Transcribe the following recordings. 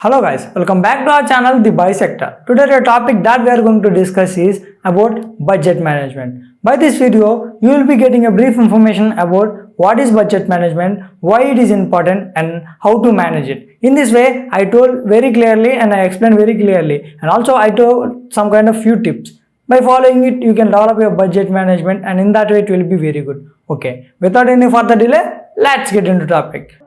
Hello guys, welcome back to our channel The Buy Sector. Today the topic that we are going to discuss is about budget management. By this video, you will be getting a brief information about what is budget management, why it is important and how to manage it. In this way, I told very clearly and I explained very clearly, and also I told some kind of few tips. By following it, you can develop your budget management and in that way it will be very good. Okay, without any further delay, let's get into topic.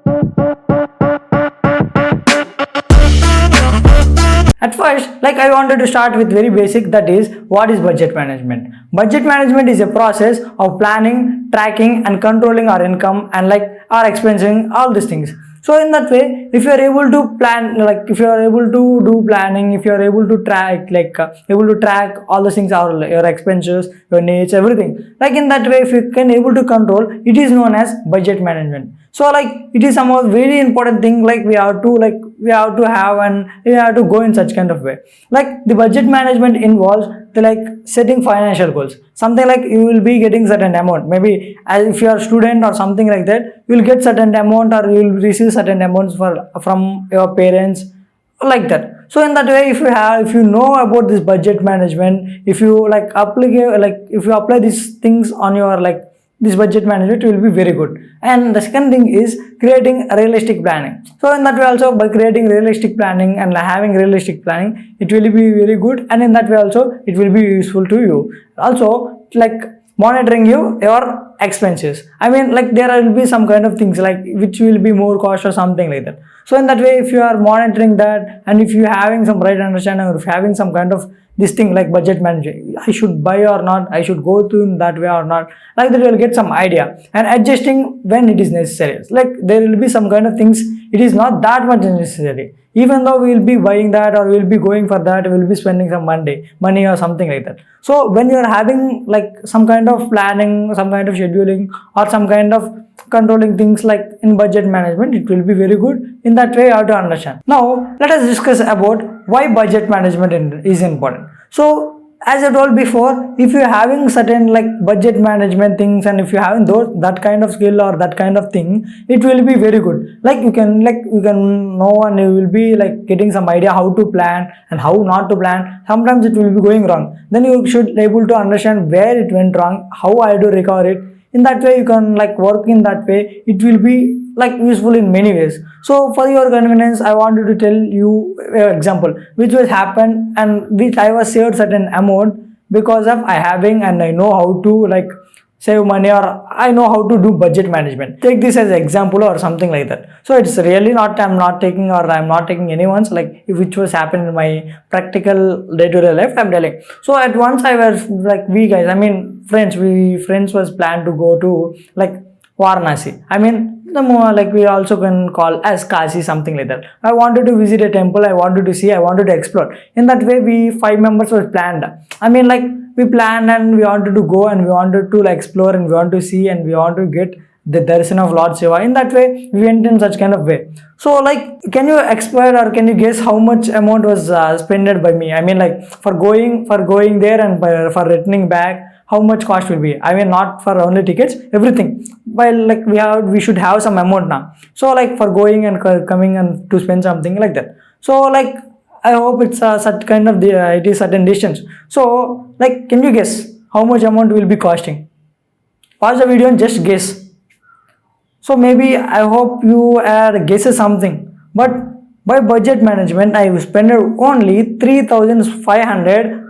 At first, I wanted to start with very basic, that is, what is budget management? Budget management is a process of planning, tracking and controlling our income and our expensing, all these things. So in that way, if you are able to plan, if you are able to do planning, if you are able to track, able to track all the things, your expenses, your needs, everything. In that way, if you can able to control, it is known as budget management. So it is some very important thing. We have to have and we have to go in such kind of way. The budget management involves the setting financial goals. Something you will be getting certain amount. Maybe if you are a student or something like that, you will get certain amount or you will receive certain amounts from your parents, like that. So in that way, if you know about this budget management, if you if you apply these things on your this budget management will be very good. And the second thing is creating a realistic planning. So in that way also, by creating realistic planning and having realistic planning, it will be very good, and in that way also it will be useful to you. Also monitoring your expenses. There will be some kind of things which will be more cost or something like that. So in that way, if you are monitoring that and if you are having some right understanding or if having some kind of this thing budget management, I should buy or not, I should go to in that way or not, that you will get some idea and adjusting when it is necessary. There will be some kind of things it is not that much necessary, even though we will be buying that or we will be going for that, we will be spending some money or something like that. So when you are having some kind of planning, some kind of scheduling or some kind of controlling things in budget management, it will be very good. In that way you have to understand. Now let us discuss about why budget management is important. So as I told before, if you are having certain budget management things and if you are having that kind of skill or that kind of thing, it will be very good. You can know and you will be getting some idea how to plan and how not to plan. Sometimes it will be going wrong, then you should able to understand where it went wrong, how I do recover it. In that way you can work in that way. It will be useful in many ways. So for your convenience, I wanted to tell you an example which was happened and which I was saved certain amount because of I having and I know how to save money or I know how to do budget management. Take this as an example or something like that. So it's really not, I'm not taking anyone's which was happened in my practical day-to-day life, I'm telling. So at once I was we guys, friends was planned to go to Varanasi. The more we also can call as Kashi, something like that. I wanted to visit a temple, I wanted to see, I wanted to explore. In that way, we 5 members was planned. We planned and we wanted to go and we wanted to explore and we want to see and we want to get the darshan of Lord Shiva. In that way, we went in such kind of way. So can you explain or can you guess how much amount was spent by me? For going there and for returning back, how much cost will be? Not for only tickets, everything. While we should have some amount now. So for going and coming and to spend something like that. So I hope it's such kind of it is certain distance. So can you guess how much amount will be costing? Pause the video and just guess. So maybe I hope you guesses something. But by budget management, I spent only 3,500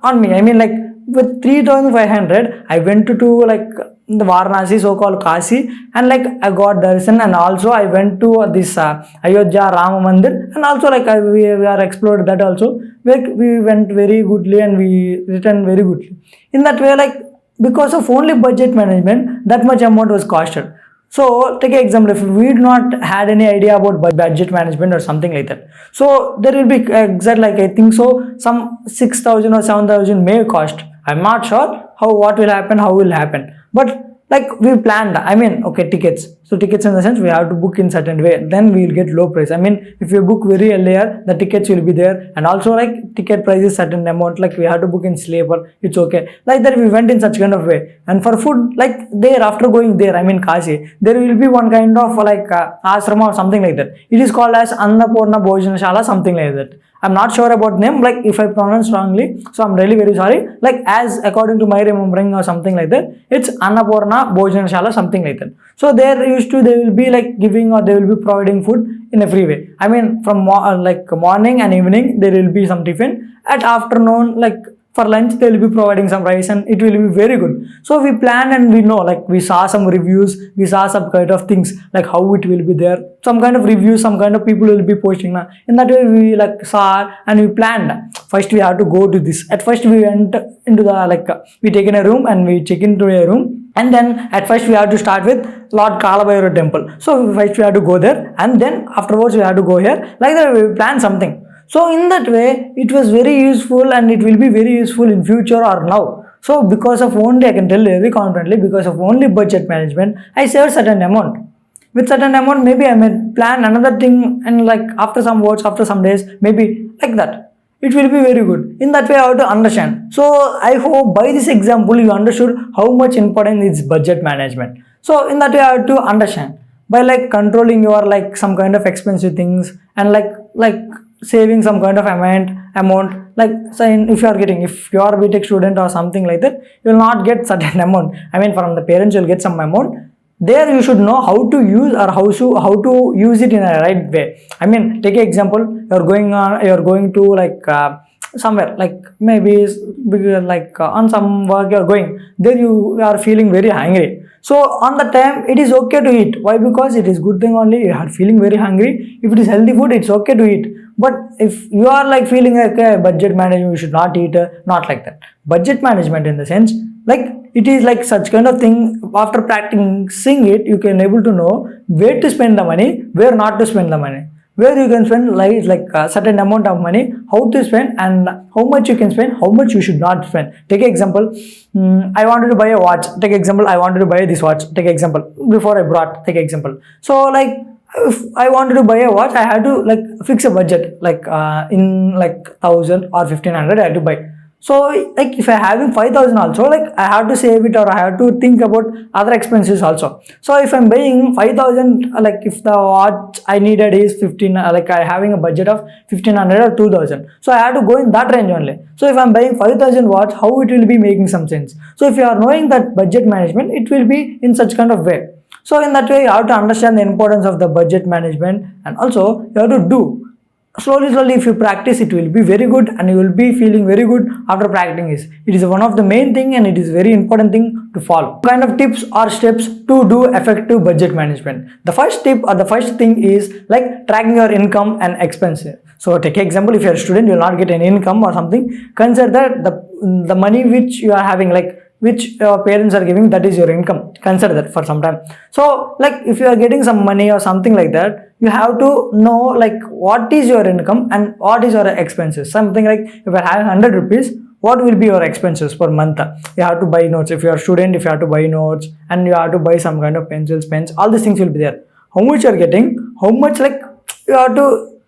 on me. With 3,500, I went to the Varanasi, so-called Kashi, and I got darshan, and also I went to this Ayodhya Rama Mandir, and also we are explored that also. We went very goodly and we returned very goodly. In that way, because of only budget management, that much amount was costed. So take an example, if we did not had any idea about budget management or something like that, so there will be exact I think so some 6,000 or 7,000 may cost. I'm not sure how will happen, but like we planned, I mean, okay, tickets. So tickets in the sense we have to book in certain way, then we will get low price. I mean, if you book very earlier, the tickets will be there. And also like ticket price is certain amount, like we have to book in sleeper, it's okay. Like that we went in such kind of way. And for food, like there, after going there, I mean Kashi, there will be one kind of like ashrama or something like that. It is called as Annapurna Bhojanashala, something like that. I'm not sure about name, like if I pronounce wrongly, so I'm really very sorry. Like as according to my remembering or something like that, it's Annapurna Bhojanashala, something like that. So there used to, they will be like giving, or they will be providing food in a free way. I mean, from like morning and evening there will be some tiffin. At afternoon, like for lunch, they will be providing some rice, and it will be very good. So we plan, and we know, like we saw some reviews, we saw some kind of things, like how it will be there, some kind of reviews, some kind of people will be posting now. In that way we like saw, and we planned. First we have to go to this. At first we went into the, like we take in a room and we check into a room. And then at first we have to start with Lord Kalabhairava temple. So first we have to go there, and then afterwards we have to go here. Like that we plan something. So in that way it was very useful, and it will be very useful in future or now. So because of only, I can tell very confidently, because of only budget management, I saved certain amount. With certain amount, maybe I may plan another thing, and like after some words, after some days, maybe like that, it will be very good. In that way I have to understand. So I hope by this example you understood how much important is budget management. So in that way I have to understand, by like controlling your like some kind of expensive things, and like saving some kind of amount. Like say, if you are getting, if you are a BTech student or something like that, you will not get certain amount. I mean, from the parents you will get some amount. There you should know how to use, or how to use it in a right way. I mean, take an example, you're going to like somewhere, like maybe like on some work you're going there, you are feeling very hungry. So on the time it is okay to eat. Why? Because it is good thing only, you are feeling very hungry. If it is healthy food, it's okay to eat. But if you are like feeling like budget management, you should not eat, not like that. Budget management in the sense, like it is like such kind of thing. After practicing it, you can able to know where to spend the money, where not to spend the money, where you can spend like a certain amount of money, how to spend, and how much you can spend, how much you should not spend. Take an example, I wanted to buy a watch. Take example, I wanted to buy this watch. Take example, before I brought, take example. So like if I wanted to buy a watch, I had to like fix a budget, like in like 1,000 or 1,500 I had to buy. So like if I having 5,000 also, like I have to save it, or I have to think about other expenses also. So if I'm buying 5,000, like if the watch I needed is 15, like I having a budget of 1,500 or 2,000, so I have to go in that range only. So if I'm buying 5,000 watch, how it will be making some sense? So if you are knowing that budget management, it will be in such kind of way. So in that way you have to understand the importance of the budget management, and also you have to do slowly. If you practice, it will be very good, and you will be feeling very good after practicing it. It is one of the main thing, and it is very important thing to follow. What kind of tips or steps to do effective budget management? The first tip or the first thing is like tracking your income and expenses. So take example, if you are a student, you will not get any income or something. Consider that the money which you are having, like which your parents are giving, that is your income. Consider that for some time. So like if you are getting some money or something like that, you have to know like what is your income and what is your expenses. Something like if you are having 100 rupees, what will be your expenses per month? You have to buy notes. If you are a student, if you have to buy notes, and you have to buy some kind of pencils, pens, all these things will be there. How much you are getting, how much like you have to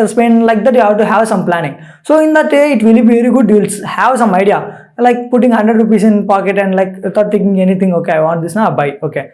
spend, like that you have to have some planning. So in that way it will be very good. You will have some idea, like putting 100 rupees in pocket, and like without thinking anything, okay, I want this now, buy, okay,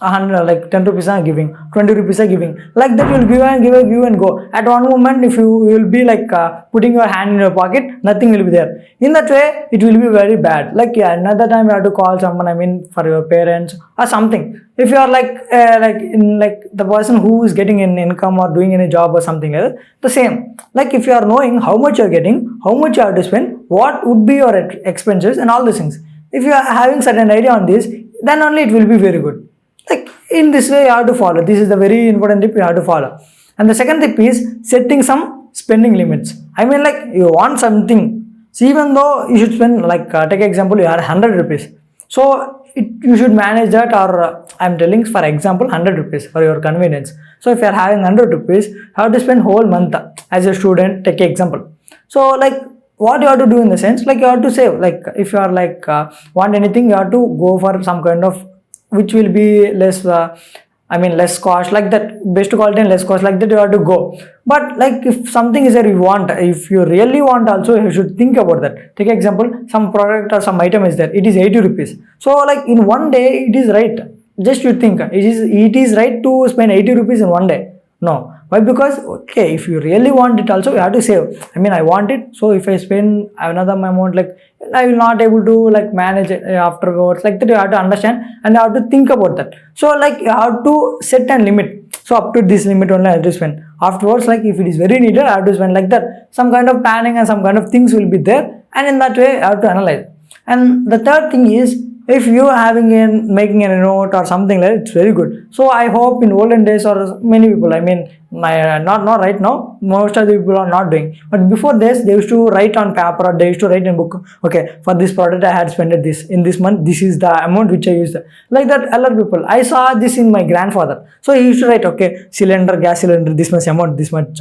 100, like 10 rupees are giving, 20 rupees are giving, like that you will give and go. At one moment, if you will be like putting your hand in your pocket, nothing will be there. In that way it will be very bad. Like another time you have to call someone, I mean for your parents or something. If you are like the person who is getting an income or doing any job or something like that, the same. Like if you are knowing how much you are getting, how much you have to spend, what would be your expenses, and all these things. If you are having certain idea on this, then only it will be very good. Like in this way you have to follow. This is the very important tip you have to follow. And the second tip is setting some spending limits. I mean, like you want something, so even though you should spend, like take example, you have 100 rupees. So you should manage that, or I'm telling for example 100 rupees for your convenience. So if you are having 100 rupees, you have to spend whole month as a student, take example. So like what you have to do in the sense, like you have to save. Like if you are like want anything, you have to go for some kind of which will be less less cost, like that, best quality and less cost, like that you have to go. But like if something is that you want, if you really want also, you should think about that. Take example, some product or some item is there, it is 80 rupees. So like in one day it is right. Just you think, it is right to spend 80 rupees in one day? No. Why? Because okay, if you really want it also, you have to save. I want it, so if I spend another amount, like I will not able to like manage it afterwards, like that you have to understand and you have to think about that. So like you have to set a limit, so up to this limit only I have to spend. Afterwards, like if it is very needed, I have to spend, like that. Some kind of planning and some kind of things will be there, and in that way I have to analyze. And the third thing is, if you are having in making a note or something like that, it's very good. So I hope in olden days, or many people, not right now, most of the people are not doing, but before this they used to write on paper, or they used to write in book. Okay, for this product I had spent this in this month, this is the amount which I used, like that. Other people, I saw this in my grandfather, so he used to write, okay, cylinder, gas cylinder, this much amount, this much,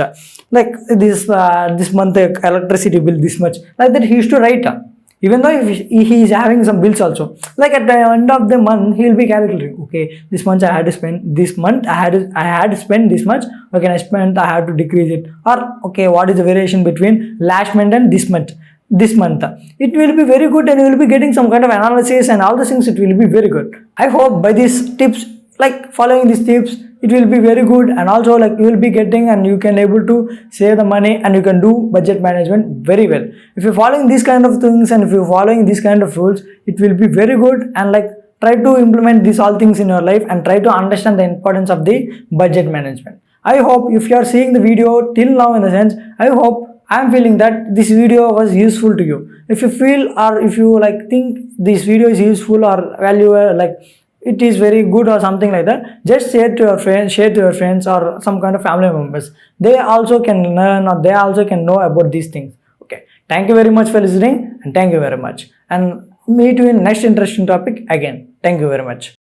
like this month electricity bill this much, like that he used to write. Even though if he is having some bills also, like at the end of the month he will be calculating, okay, this month I had to spend, this month I had to spend this much, okay, I spent, I have to decrease it, or okay, what is the variation between last month and this month. It will be very good, and you will be getting some kind of analysis and all the things. It will be very good. I hope by these tips, like following these tips, it will be very good, and also like you will be getting, and you can able to save the money, and you can do budget management very well. If you're following these kind of things, and if you're following these kind of rules, it will be very good. And like try to implement these all things in your life, and try to understand the importance of the budget management. I hope if you are seeing the video till now, in the sense, I hope I am feeling that this video was useful to you. If you feel, or if you like think this video is useful or valuable, like it is very good or something like that, just share to your friends or some kind of family members. They also can learn, or they also can know about these things. Okay, thank you very much for listening, and thank you very much, and meet you in next interesting topic again. Thank you very much.